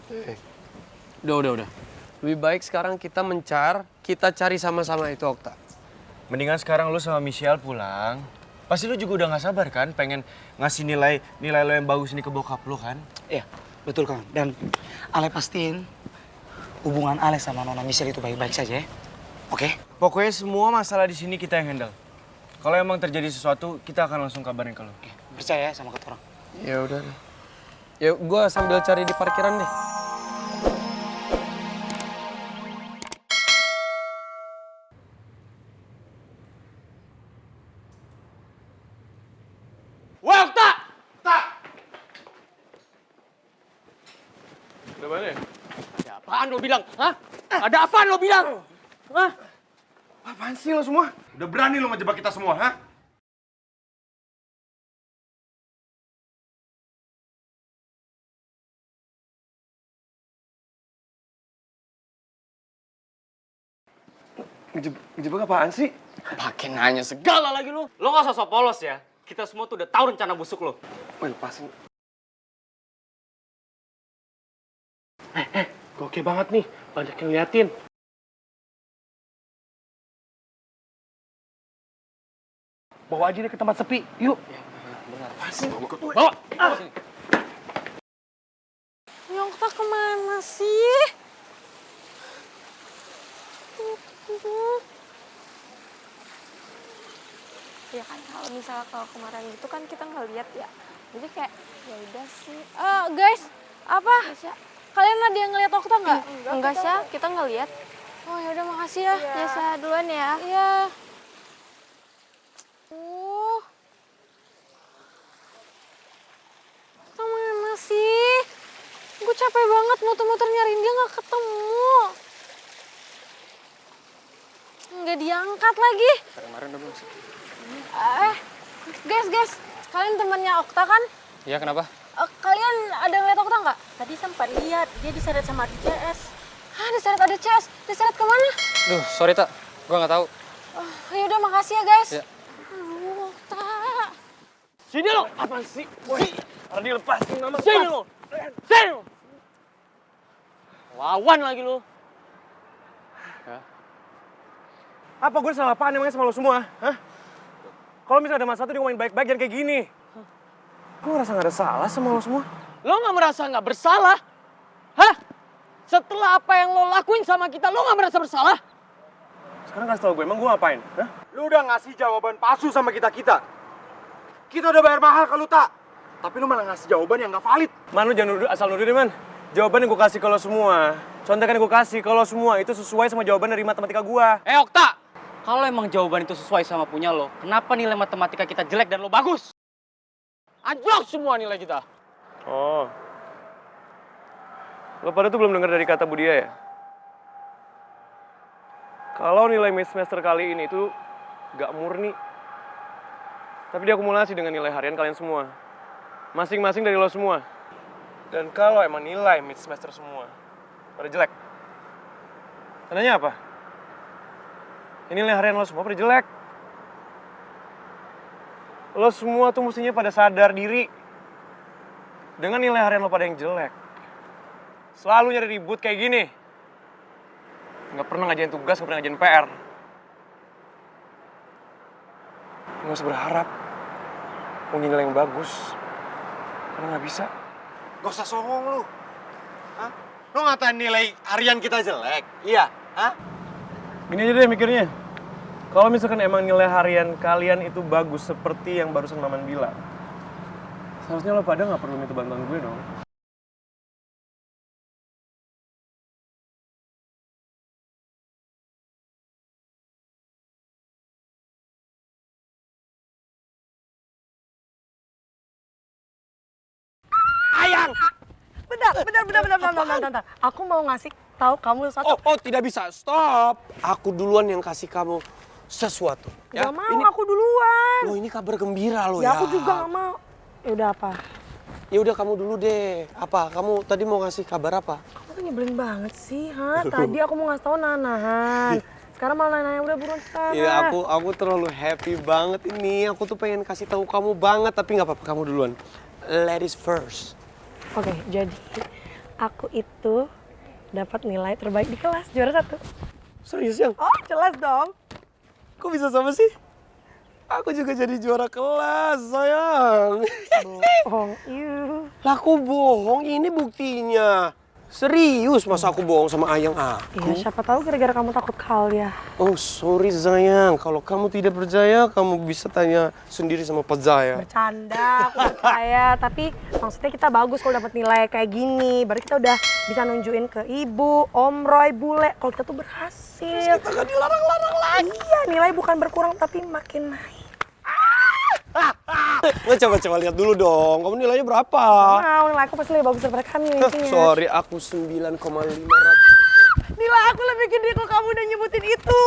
Udah. Lebih baik sekarang kita kita cari sama-sama itu Okta. Mendingan sekarang lu sama Michelle pulang. Pasti lu juga udah gak sabar kan pengen ngasih nilai lo yang bagus nih ke bokap lu kan? Iya, betul Kang. Dan Ale pastiin hubungan Ale sama Nona Michelle itu baik-baik saja ya. Oke? Pokoknya semua masalah di sini kita yang handle. Kalau emang terjadi sesuatu, kita akan langsung kabarin ke lu. Percaya ya sama kata orang. Ya udah. Ya gue sambil cari di parkiran deh. Wah, Okta! Udah mana ya? Ada apaan lo bilang? Hah? Ada apaan lo bilang? Hah? Apaan sih lo semua? Udah berani lo ngejebak kita semua, ha? Ngejebak apaan sih? Pakai nanya segala lagi lo. Lo gak sosok polos ya. Kita semua tuh udah tahu rencana busuk lo. Wih, lepasin. Oke banget nih. Banyak yang liatin. Bawa aja deh ke tempat sepi. Yuk. Bawa! Okta kemana sih? Ya kan kalau misalnya kalau kemarin itu kan kita nggak lihat ya. Jadi kayak ya udah sih. Guys, apa? Kalian ada yang ngeliat Okta nggak? Enggak sih, kita nggak lihat. Oh ya udah makasih ya. Ya saya duluan ya. Iya. Kemana sih? Gue capek banget muter-muter nyariin dia nggak ketemu. Nggak diangkat lagi. Kemarin udah belum sih? Guys, kalian temannya Okta kan? Iya, kenapa? Kalian ada ngeliat Okta nggak? Tadi sempat lihat, dia diseret sama adik CS. Diseret ada CS. Diseret kemana? Duh, sorry Tak. Gua nggak tahu. Ya udah makasih ya guys. Ya. Okta. Sini lo! Apaan sih? Woi, Ardi lepasin nama. Sini lo! Sini lo! Lawan lagi lo. Apa gue salah apaan emangnya sama lo semua? Hah? Kalau misalnya ada masalah tuh ngomongin baik-baik jangan kayak gini. Gue ngerasa gak ada salah sama lo semua. Lo gak merasa gak bersalah? Hah? Setelah apa yang lo lakuin sama kita, lo gak merasa bersalah? Sekarang kasih tau gue, emang gue ngapain? Hah? Lu udah ngasih jawaban palsu sama kita-kita. Kita udah bayar mahal ke lu, Tak. Tapi lu malah ngasih jawaban yang gak valid. Man, lu jangan nuduh, asal nuduh deh, Man. Jawaban yang gue kasih ke lo semua, contekan yang gue kasih ke lo semua, itu sesuai sama jawaban dari matematika gue. Okta! Kalau emang jawaban itu sesuai sama punya lo, kenapa nilai matematika kita jelek dan lo bagus? Anjlok semua nilai kita. Oh. Lo pada tuh belum dengar dari kata Budia ya? Kalau nilai semester kali ini itu gak murni. Tapi diakumulasi dengan nilai harian kalian semua. Masing-masing dari lo semua. Dan kalau emang nilai mid semester semua pada jelek, tandanya apa? Ini nilai harian lo semua pada jelek. Lo semua tuh mestinya pada sadar diri. Dengan nilai harian lo pada yang jelek, selalu nyari ribut kayak gini. Nggak pernah ngajain tugas, nggak pernah ngajain PR. Nggak usah berharap punya nilai yang bagus, karena nggak bisa. Gak usah songong lu. Hah? Lu ngatain nilai harian kita jelek? Iya? Hah? Gini aja deh mikirnya. Kalau misalkan emang nilai harian kalian itu bagus seperti yang barusan Maman bilang, seharusnya lo pada nggak perlu minta bantuan gue dong. Ayang! Bentar. Aku mau ngasih tahu kamu sesuatu. Oh, tidak bisa. Stop. Aku duluan yang kasih kamu sesuatu. Gak mau, aku duluan. Lo ini kabar gembira lo Ya ya. aku juga gak mau. Ya udah apa? Ya udah kamu dulu deh. Apa? Kamu tadi mau ngasih kabar apa? Kamu tuh nyebelin banget sih, ha? Tadi aku mau ngasih tahu Nanahan. Sekarang malah nanya udah buruan sekarang. Iya, aku terlalu happy banget ini. Aku tuh pengen kasih tahu kamu banget, tapi nggak apa-apa, kamu duluan. Ladies first. Oke, jadi aku itu dapat nilai terbaik di kelas, juara 1. Serius yang? Oh, jelas dong. Kok bisa sama sih? Aku juga jadi juara kelas, sayang. Bohong, iu. Lah aku bohong, ini buktinya. Serius masa aku bohong sama ayang aku? Iya, siapa tahu gara-gara kamu takut kal ya. Oh sorry sayang, kalau kamu tidak percaya kamu bisa tanya sendiri sama Pak Zaya. Bercanda, aku percaya. Tapi maksudnya kita bagus kalau dapat nilai kayak gini. Baru kita udah bisa nunjukin ke ibu, Om Roy, Bule. Kalau kita tuh berhasil. Kita gak dilarang-larang lagi. Iya, nilai bukan berkurang tapi makin naik. Nah, coba lihat dulu dong, kamu nilainya berapa? Mau, nilai aku pasti lebih bagus daripada kamu intinya. Sorry, aku 9,500. Nilai aku lebih gede kalau kamu udah nyebutin itu.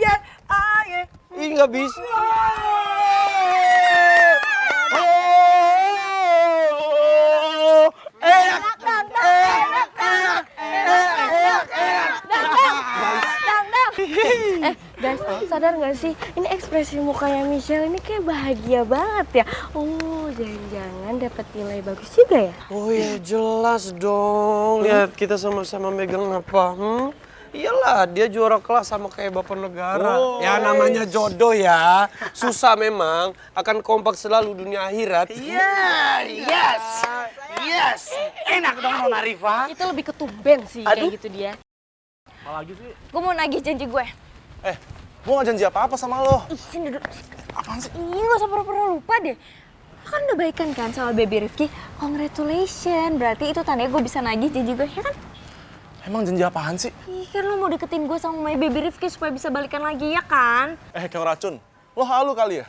Ya. Ih, nggak bisa. Guys, sadar nggak sih? Ini ekspresi mukanya Michelle ini kayak bahagia banget ya. Oh, jangan-jangan dapat nilai bagus juga ya? Oh ya jelas dong. Lihat kita sama-sama megang apa? Iyalah, dia juara kelas sama kayak bapak negara. Ya namanya jodoh ya. Susah memang, akan kompak selalu dunia akhirat. Yes. Enak dong Nona Rifa. Itu lebih ke tumben sih kayak gitu dia. Apalagi sih? Gue mau nagih janji gue. Gue gak janji apa-apa sama lo. Ih, sini duduk. Apaan sih? Ih, gak usah pura-pura lupa deh. Lo kan udah baikan kan sama baby Rifki. Congratulations. Berarti itu tandanya gue bisa nagih janji gue, ya kan? Emang janji apaan sih? Ih, kan lo mau deketin gue sama my baby Rifki supaya bisa balikan lagi, ya kan? Kang Racun, lo halu kali ya?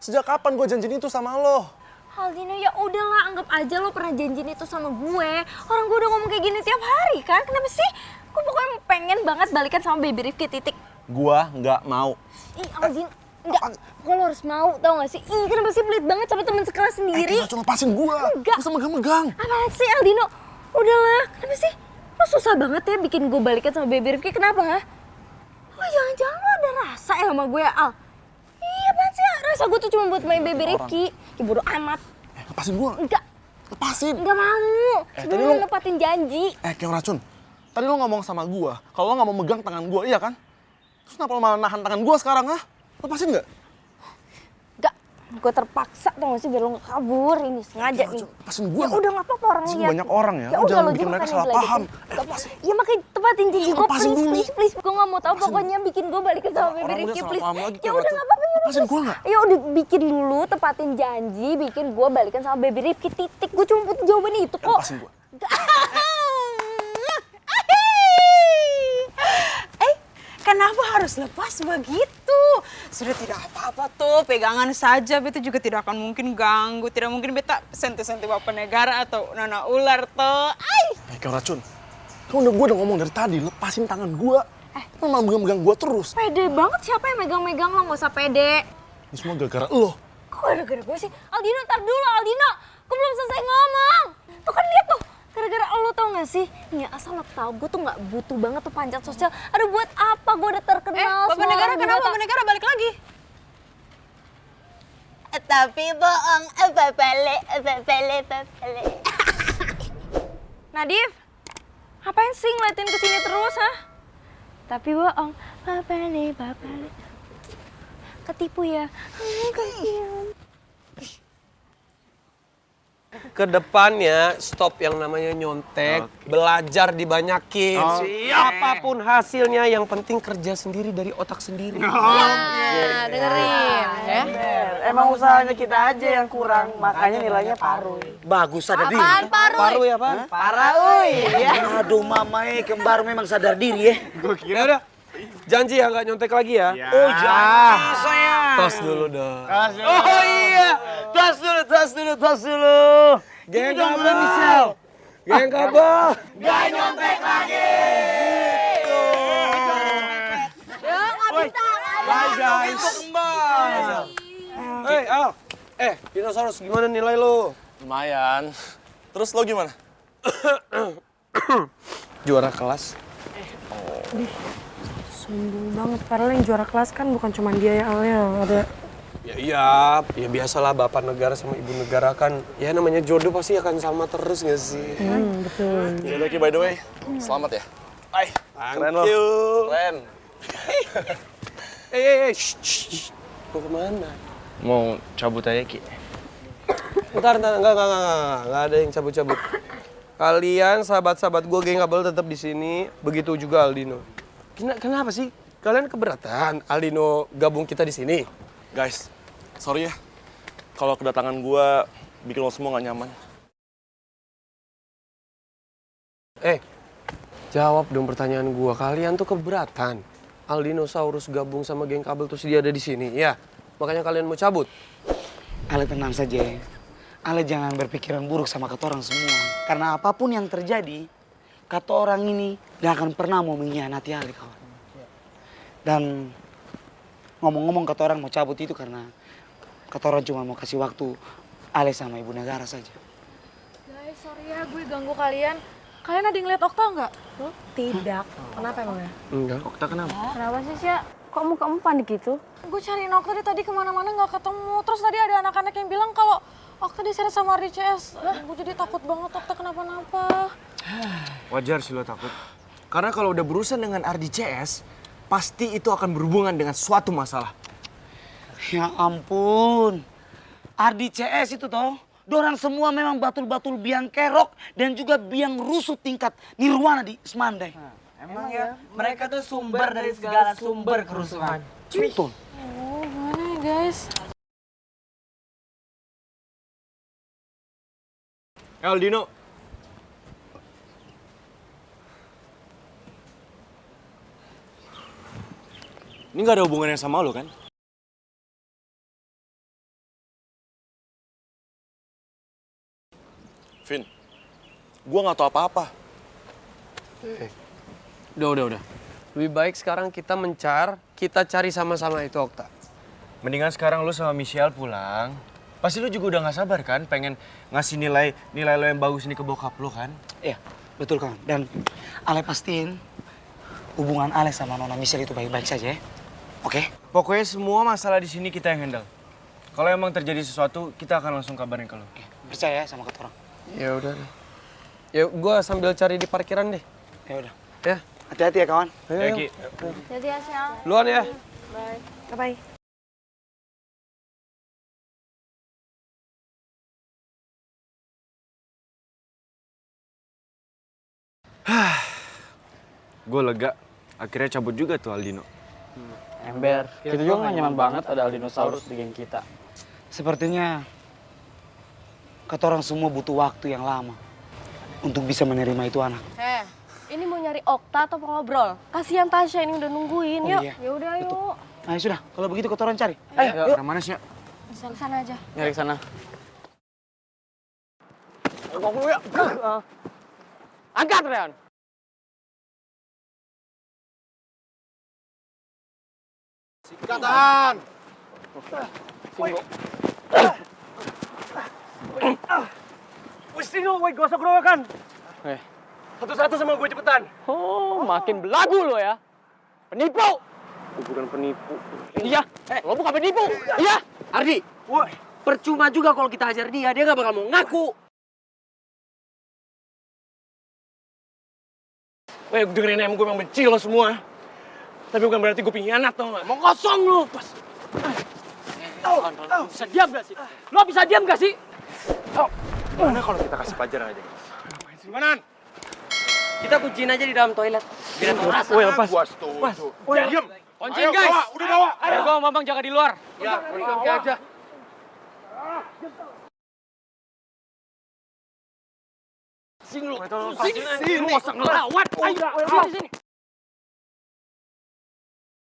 Sejak kapan gue janjiin itu sama lo? Aldino, ya udahlah, anggap aja lo pernah janjiin itu sama gue. Orang gue udah ngomong kayak gini tiap hari kan? Kenapa sih? Gue pokoknya pengen banget balikan sama baby Rifki, titik. Gua nggak mau. Ih, Aldino, enggak. Kok lo harus mau, tau gak sih? Ih, kenapa sih pelit banget sama temen sekelas sendiri? Kang Racun, lepasin gua. Enggak. Bisa megang-megang. Apaan sih, Aldino? Udahlah, kenapa sih? Lo susah banget ya bikin gue balikan sama baby Rifki, kenapa ha? Lo jangan-jangan lo ada rasa ya sama gue, Al? Iya, apaan sih? Rasa gue tuh cuma buat my baby Rifki. Ya bodo amat. Lepasin gua. Enggak, Lepasin. enggak mau. tadi Sebelum lo- nepatin janji. Kang Racun, tadi lo ngomong sama gua kalau lo nggak mau megang tangan gua, iya kan? Terus kenapa lo malah nahan tangan gua sekarang, ah? Lepasin nggak? Enggak, gue terpaksa tau gak sih biar lo gak kabur. Ini sengaja nih. Lepasin gua. Ya udah gak apa-apa orang Di sini lihat. banyak orang ya, lo udah, jangan lo bikin juga mereka kan salah yang paham. diledekin. Gak apa- Ya makanya tepatin janji gue, lepasin please, dulu. please. Gue gak mau tahu pokoknya bikin gue balikin sama baby Orang udah Rifki, salah please. paham lagi, Ya Kang udah Racun. gak apa-apa. Lepasin gua nggak? Ya udah bikin dulu, tepatin janji, bikin gue balikan sama baby Rifki, titik. Gue cuma butuh jawabannya itu kok. Lepasin gua. Kenapa harus lepas begitu? Sudah tidak apa-apa tuh, pegangan saja. Beta juga tidak akan mungkin ganggu. Tidak mungkin beta senti-senti bapak negara atau nona ular tuh. Kang Racun, gue udah ngomong dari tadi, lepasin tangan gua. Lo malah megang-megang gua terus. Pede banget, siapa yang megang-megang lo? Gak usah pede. Ini semua gara-gara lo. Kok gara-gara gue sih? Aldino, ntar dulu Aldino. Gue belum selesai ngomong. Tuh kan lihat tuh. Gara-gara lo tau gak sih? Nih asal lo tau, gue tuh gak butuh banget tuh panjat sosial. Aduh buat apa? Gue udah terkenal. Bapak semua negara orang kenapa? juga Bapak negara balik lagi. Tapi bohong, balik. Nadif, ngapain sih ngeliatin ke sini terus, ha? Tapi bohong, balik. Ketipu ya? Kasihan. Kedepannya stop yang namanya nyontek, belajar dibanyakin. Apapun hasilnya, yang penting kerja sendiri dari otak sendiri. Nah, dengerin ya. Emang usahanya kita aja yang kurang, makanya nilainya paruh. Bagus sadar diri. Apaan paruh? Paruh ya, Pak? Paruh ya. Aduh mamae kembar memang sadar diri ya. Gue kira udah. Janji ya nggak nyontek lagi ya? Oh jangan sayang. Tos dulu dong. Oh iya. Tas dulu. Geng kabel, Michelle. Geng kabel. Gak nyontek lagi. Ya, nggak bisa. Bye guys. Al. Dinosaurus gimana nilai lo? Lumayan. Terus lo gimana? Juara kelas. Sombong banget, padahal yang juara kelas kan bukan cuma dia ya Al, ya. Ada Ya iya, ya biasalah bapak negara sama ibu negara kan, ya namanya jodoh pasti akan sama terus gak sih? Betul. Ya udah Ki, by the way, selamat ya. Ay, Keren thank lo. you. Keren. Shh. Mau kemana? Mau cabut aja, Ki. Bentar, enggak ada yang cabut-cabut. Kalian sahabat-sahabat gue geng kabel tetap di sini, begitu juga Aldino. Kenapa sih? Kalian keberatan Aldino gabung kita di sini? Guys, sorry ya. Kalau kedatangan gua bikin lo semua gak nyaman. Jawab dong pertanyaan gua. Kalian tuh keberatan Aldinosaurus gabung sama geng kabel terus dia ada di sini, ya? Makanya kalian mau cabut? Ale tenang saja. Ale jangan berpikiran buruk sama kata orang semua. Karena apapun yang terjadi, kata orang ini gak akan pernah mau mengkhianati Ale, kawan. Dan ngomong-ngomong kata orang mau cabut itu karena kata orang cuma mau kasih waktu Ale sama ibu negara saja. Guys, sorry ya gue ganggu kalian. Kalian ada yang ngeliat Okta nggak? Tidak. Kenapa emangnya? Enggak. Okta kenapa? Kenapa sih, Sya? Kok mukamu panik gitu? Gue cariin Okta dari tadi kemana-mana nggak ketemu. Terus tadi ada anak-anak yang bilang kalau Okta diseret sama RDCS. Gue jadi takut banget Okta kenapa-napa. Wajar sih lo takut. Karena kalau udah berurusan dengan RDCS, pasti itu akan berhubungan dengan suatu masalah. Ya ampun. RDCS itu toh, dorang semua memang batul-batul biang kerok dan juga biang rusuh tingkat nirwana di Semandai. Emang ya, mereka tuh sumber dari segala sumber kerusuhan. Betul. Oh, gimana ya guys? Aldino. Ini gak ada hubungannya sama lo kan? Vin, gua gak tahu apa-apa. Udah. Lebih baik sekarang kita kita cari sama-sama itu Okta. Mendingan sekarang lo sama Michelle pulang. Pasti lo juga udah gak sabar kan pengen ngasih nilai lo yang bagus nih ke bokap lo kan? Iya, betul kawan. Dan Ale pastiin hubungan Ale sama Nona Michelle itu baik-baik saja ya. Oke? Pokoknya semua masalah di sini kita yang handle. Kalau emang terjadi sesuatu, kita akan langsung kabarin ke lo. Percaya ya sama kata orang. Ya udah deh. Ya gua sambil cari di parkiran deh. Ya udah. Ya. Hati-hati ya kawan. Ya, Ki. Jadi ya, Sya. Duluan ya. Bye-bye. Gue lega. Akhirnya cabut juga tuh Aldino. Ember, kita juga nggak nyaman banget ada Aldinosaurus di geng kita. Sepertinya kata orang semua butuh waktu yang lama untuk bisa menerima itu anak. Ini mau nyari Okta atau mau ngobrol? Kasihan Tasya ini udah nungguin, yuk. Iya. Ya udah, yuk. Nah ya sudah, kalau begitu kata orang cari. Ayo, Mana sih ya? Bisa sana aja. nyari ke sana. Angkat, Rehan. Ikatan! Wih, woi, gosok gerobakan. Satu-satu sama gue cepetan. Oh, makin belagu lo ya. Penipu! Gue bukan penipu. Iya, lo bukan penipu. Iya. Ardi, percuma juga kalau kita hajar dia gak bakal mau ngaku. Weh, dengerin em, gue emang benci lo semua. Tapi bukan berarti gue pengkhianat, tau gak? Mau kosong lo, pas. Bisa diam gak sih? Lo bisa diam gak sih? Mana kalau kita kasih pelajaran aja? Simanan! Kita kunciin aja di dalam toilet. Biar ada rasa. Woi, lepas. Woi, diam! Kunciin guys! Udah bawa! Ayo, gue sama Bambang jaga di luar. Ya, oke aja. Sini lu. Sini. Lu masa ngelawat. Ayo, sini.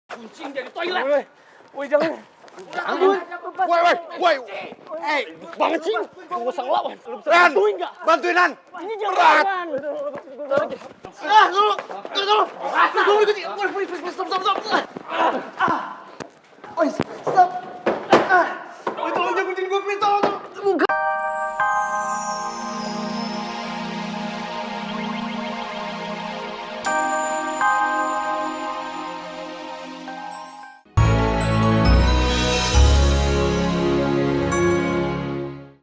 Kuncing dari toilet. Woi, jangan. Woi! Banget sih. Lu masa ngelawan. Ran! Bantuin, Ran! Ini jangan. Tunggu! Stop!